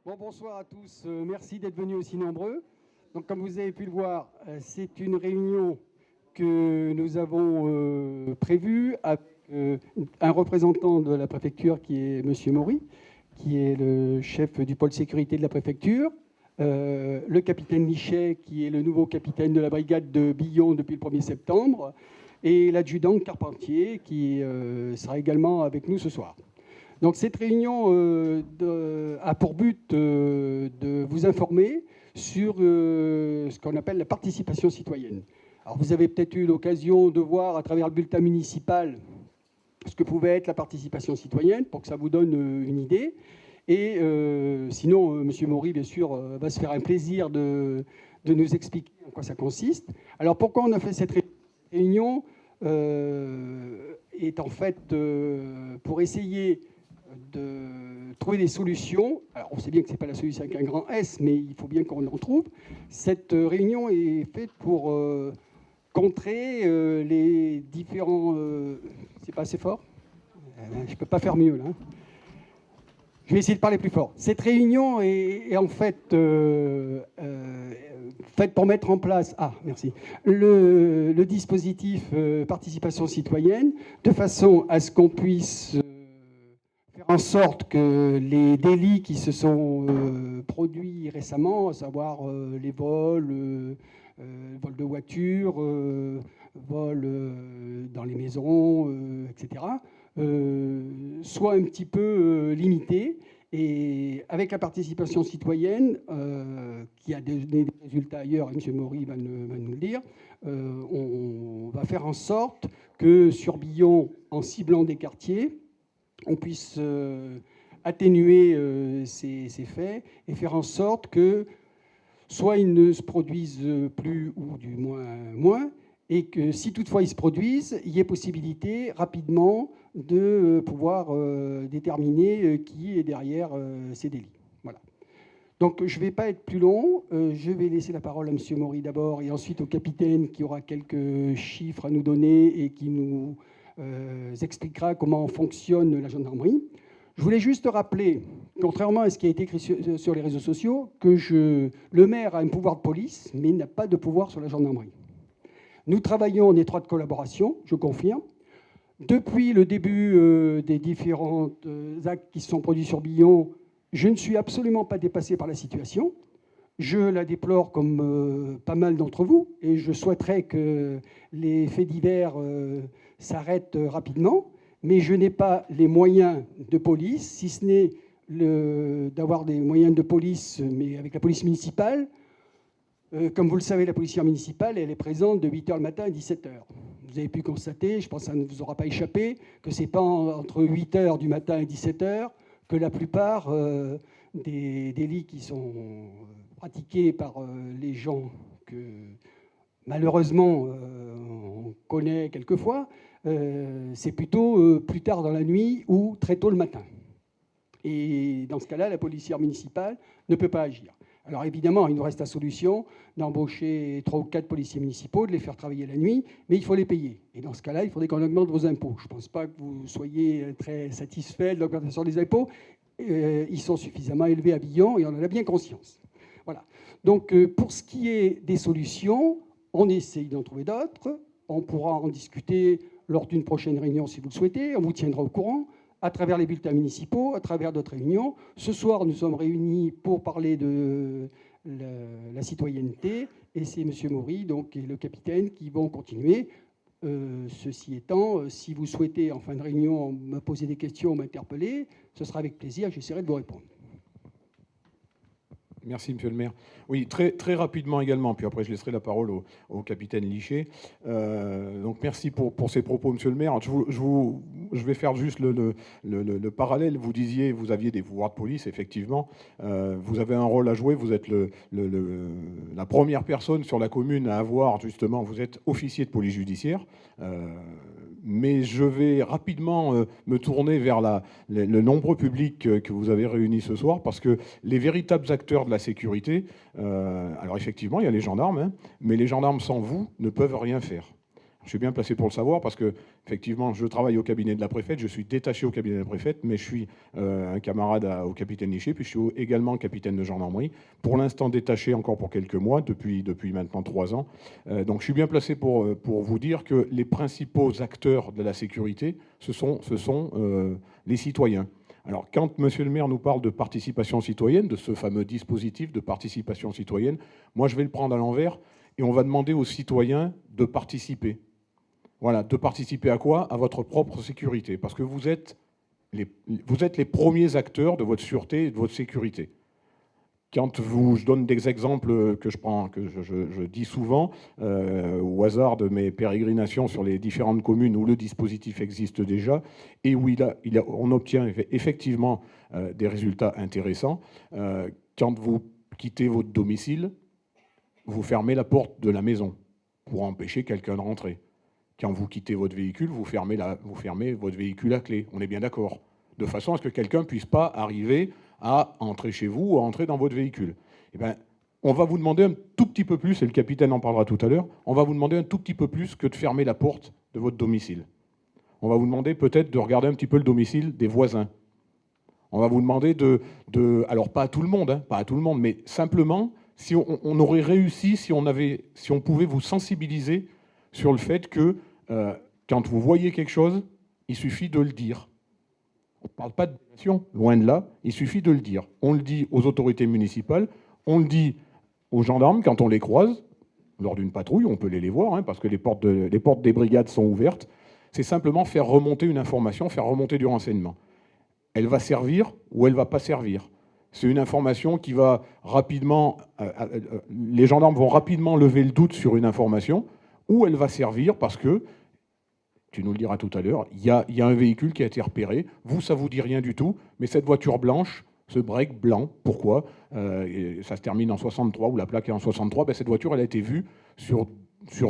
Bon, bonsoir à tous. Merci d'être venus aussi nombreux. Donc, comme vous avez pu le voir, c'est une réunion que nous avons prévue avec un représentant de la préfecture qui est M. Maury, qui est le chef du pôle sécurité de la préfecture, le capitaine Lichet, qui est le nouveau capitaine de la brigade de Billon depuis le 1er septembre, et l'adjudant Carpentier, qui sera également avec nous ce soir. Donc cette réunion a pour but de vous informer sur ce qu'on appelle la participation citoyenne. Alors vous avez peut-être eu l'occasion de voir à travers le bulletin municipal ce que pouvait être la participation citoyenne pour que ça vous donne une idée. Et sinon, M. Maury, bien sûr, va se faire un plaisir de nous expliquer en quoi ça consiste. Alors pourquoi on a fait cette réunion est en fait pour essayer de trouver des solutions. Alors, on sait bien que ce n'est pas la solution avec un grand S, mais il faut bien qu'on en trouve. Cette réunion est faite pour contrer les différents... c'est pas assez fort ? Je ne peux pas faire mieux, là. Je vais essayer de parler plus fort. Cette réunion est en fait faite pour mettre en place merci, le dispositif participation citoyenne, de façon à ce qu'on puisse... faire en sorte que les délits qui se sont produits récemment, à savoir les vols, vols de voitures, vols dans les maisons, etc., soient un petit peu limités. Et avec la participation citoyenne, qui a donné des résultats ailleurs, et M. Maury va nous le dire, on va faire en sorte que sur Billon, en ciblant des quartiers, on puisse atténuer ces faits et faire en sorte que soit ils ne se produisent plus ou du moins, et que si toutefois ils se produisent, il y ait possibilité rapidement de pouvoir déterminer qui est derrière ces délits. Voilà. Donc je ne vais pas être plus long, je vais laisser la parole à M. Maury d'abord et ensuite au capitaine qui aura quelques chiffres à nous donner et qui nous expliquera comment fonctionne la gendarmerie. Je voulais juste rappeler, contrairement à ce qui a été écrit sur les réseaux sociaux, que le maire a un pouvoir de police, mais il n'a pas de pouvoir sur la gendarmerie. Nous travaillons en étroite collaboration, je confirme. Depuis le début des différents actes qui se sont produits sur Billon, je ne suis absolument pas dépassé par la situation. Je la déplore comme pas mal d'entre vous et je souhaiterais que les faits divers s'arrêtent rapidement, mais je n'ai pas les moyens de police, si ce n'est d'avoir des moyens de police, mais avec la police municipale. Comme vous le savez, la police municipale, elle est présente de 8h le matin à 17h. Vous avez pu constater, je pense que ça ne vous aura pas échappé, que ce n'est pas entre 8h du matin et 17h que la plupart des délits qui sont pratiqués par les gens que malheureusement on connaît quelquefois, c'est plutôt plus tard dans la nuit ou très tôt le matin. Et dans ce cas-là, la policière municipale ne peut pas agir. Alors évidemment, il nous reste la solution d'embaucher 3 ou 4 policiers municipaux, de les faire travailler la nuit, mais il faut les payer. Et dans ce cas-là, il faudrait qu'on augmente vos impôts. Je ne pense pas que vous soyez très satisfait de l'augmentation des impôts. Ils sont suffisamment élevés à Billon et on en a bien conscience. Voilà. Donc pour ce qui est des solutions, on essaye d'en trouver d'autres. On pourra en discuter lors d'une prochaine réunion si vous le souhaitez. On vous tiendra au courant à travers les bulletins municipaux, à travers d'autres réunions. Ce soir, nous sommes réunis pour parler de la citoyenneté, et c'est M. Maury donc, et le capitaine qui vont continuer. Ceci étant, si vous souhaitez, en fin de réunion, me poser des questions, m'interpeller, ce sera avec plaisir, j'essaierai de vous répondre. Merci, monsieur le maire. Oui, très, très rapidement également, puis après je laisserai la parole au capitaine Lichet. Donc merci pour ces propos, monsieur le maire. Je vais faire juste le parallèle. Vous disiez, vous aviez des pouvoirs de police, effectivement. Vous avez un rôle à jouer. Vous êtes la première personne sur la commune à avoir, justement, vous êtes officier de police judiciaire. Mais je vais rapidement me tourner vers le nombreux public que vous avez réuni ce soir, parce que les véritables acteurs de la sécurité, alors effectivement, il y a les gendarmes, hein, mais les gendarmes sans vous ne peuvent rien faire. Je suis bien placé pour le savoir parce que, effectivement, je travaille au cabinet de la préfète, je suis détaché au cabinet de la préfète, mais je suis un camarade au capitaine Liché, puis je suis également capitaine de gendarmerie. Pour l'instant, détaché encore pour quelques mois, depuis maintenant 3 ans. Donc, je suis bien placé pour vous dire que les principaux acteurs de la sécurité, ce sont les citoyens. Alors, quand monsieur le maire nous parle de participation citoyenne, de ce fameux dispositif de participation citoyenne, moi, je vais le prendre à l'envers et on va demander aux citoyens de participer. Voilà, de participer à quoi? À votre propre sécurité, parce que vous êtes les premiers acteurs de votre sûreté et de votre sécurité. Quand je donne des exemples que je dis souvent, au hasard de mes pérégrinations sur les différentes communes où le dispositif existe déjà, et où on obtient effectivement des résultats intéressants, quand vous quittez votre domicile, vous fermez la porte de la maison pour empêcher quelqu'un de rentrer. Quand vous quittez votre véhicule, vous fermez votre véhicule à clé. On est bien d'accord. De façon à ce que quelqu'un ne puisse pas arriver à entrer chez vous ou à entrer dans votre véhicule. Eh bien, on va vous demander un tout petit peu plus, et le capitaine en parlera tout à l'heure, on va vous demander un tout petit peu plus que de fermer la porte de votre domicile. On va vous demander peut-être de regarder un petit peu le domicile des voisins. On va vous demander alors pas à tout le monde, pas à tout le monde, mais simplement, si on aurait réussi, si on pouvait vous sensibiliser sur le fait que quand vous voyez quelque chose, il suffit de le dire. On ne parle pas de délation, loin de là, il suffit de le dire. On le dit aux autorités municipales, on le dit aux gendarmes quand on les croise, lors d'une patrouille, on peut les voir, parce que les portes des brigades sont ouvertes. C'est simplement faire remonter une information, faire remonter du renseignement. Elle va servir ou elle ne va pas servir. C'est une information qui va rapidement... les gendarmes vont rapidement lever le doute sur une information, ou elle va servir parce que, tu nous le diras tout à l'heure, il y a un véhicule qui a été repéré, vous, ça ne vous dit rien du tout, mais cette voiture blanche, ce break blanc, pourquoi ça se termine en 63, ou la plaque est en 63, cette voiture, elle a été vue sur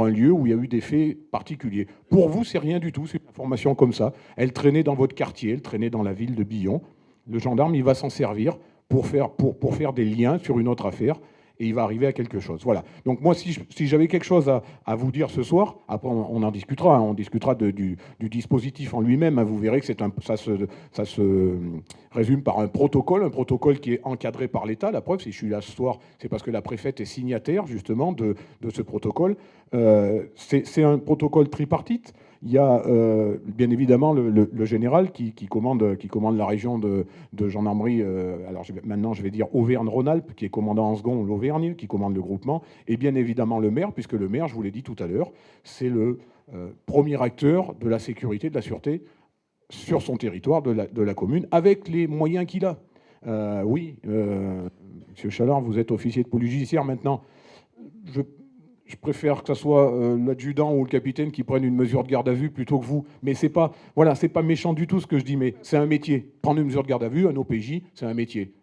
un lieu où il y a eu des faits particuliers. Pour vous, c'est rien du tout, c'est une information comme ça. Elle traînait dans votre quartier, elle traînait dans la ville de Billon. Le gendarme, il va s'en servir pour faire des liens sur une autre affaire, et il va arriver à quelque chose. Voilà. Donc moi, si j'avais quelque chose à vous dire ce soir, après on en discutera, on discutera du dispositif en lui-même. Vous verrez que ça se résume par un protocole qui est encadré par l'État. La preuve, si je suis là ce soir, c'est parce que la préfète est signataire justement de ce protocole. C'est un protocole tripartite. Il y a bien évidemment le général qui commande la région de gendarmerie, alors maintenant je vais dire Auvergne-Rhône-Alpes, qui est commandant en second l'Auvergne, qui commande le groupement, et bien évidemment le maire, puisque le maire, je vous l'ai dit tout à l'heure, c'est le premier acteur de la sécurité, de la sûreté sur son territoire de la commune, avec les moyens qu'il a. Oui, Monsieur Chalard, vous êtes officier de police judiciaire maintenant. Je préfère que ce soit l'adjudant ou le capitaine qui prenne une mesure de garde à vue plutôt que vous. Mais c'est pas méchant du tout ce que je dis, mais c'est un métier. Prendre une mesure de garde à vue, un OPJ, c'est un métier.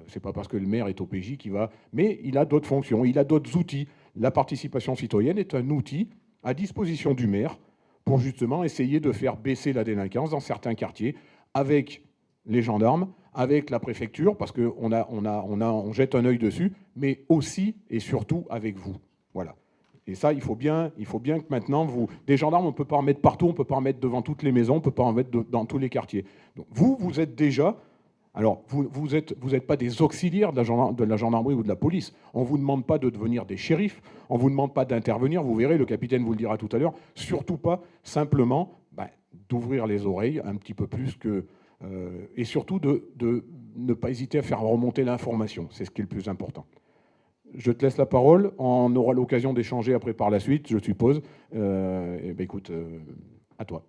C'est pas parce que le maire est OPJ qu'il va... Mais il a d'autres fonctions, il a d'autres outils. La participation citoyenne est un outil à disposition du maire pour justement essayer de faire baisser la délinquance dans certains quartiers avec les gendarmes, avec la préfecture, parce qu'on jette un œil dessus, mais aussi et surtout avec vous. Voilà. Et ça, il faut bien que maintenant, des gendarmes, on ne peut pas en mettre partout, on ne peut pas en mettre devant toutes les maisons, on ne peut pas en mettre dans tous les quartiers. Donc vous êtes déjà... Alors, vous êtes pas des auxiliaires de la gendarmerie ou de la police. On ne vous demande pas de devenir des shérifs, on ne vous demande pas d'intervenir, vous verrez, le capitaine vous le dira tout à l'heure, surtout pas simplement d'ouvrir les oreilles un petit peu plus et surtout de ne pas hésiter à faire remonter l'information. C'est ce qui est le plus important. Je te laisse la parole. On aura l'occasion d'échanger après par la suite, je suppose. Écoute, à toi.